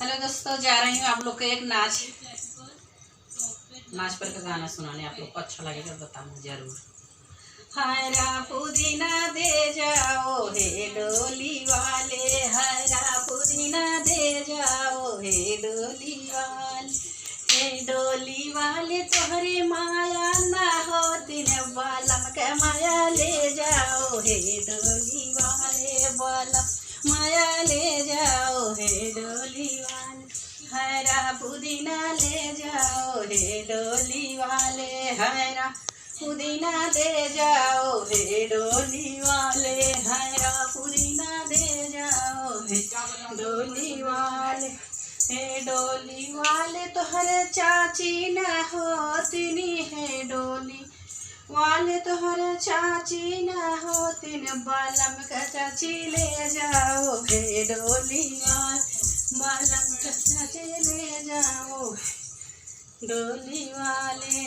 Hello दोस्तों, जा रही हूँ आप लोग को एक नाच पर का गाना सुनाने। आप लोग को अच्छा लगेगा बताना जरूर। हरा पुदीना दे जाओ हे डोली वाले, हरा पुदीना दे जाओ हे डोली वाले, हे डोली वाले तोहरे माया ना हो तीन बालम के माया ले जाओ हे डोली वाले, बालम माया ले जाओ हे डोली वाले, हरा पुदीना ले जाओ हे डोली वाले, हरा पुदीना दे जाओ हे डोली वाले, हरा पुदीना दे जाओ हे डोली वाले, हे डोली वाले तोहर चाची न होतिनी, हे डोली वाले तोहर चाची न होतिन, बालम का चाची ले जाओ हे डोली वाले, बालम का चाची ले जाओ डोली वाले।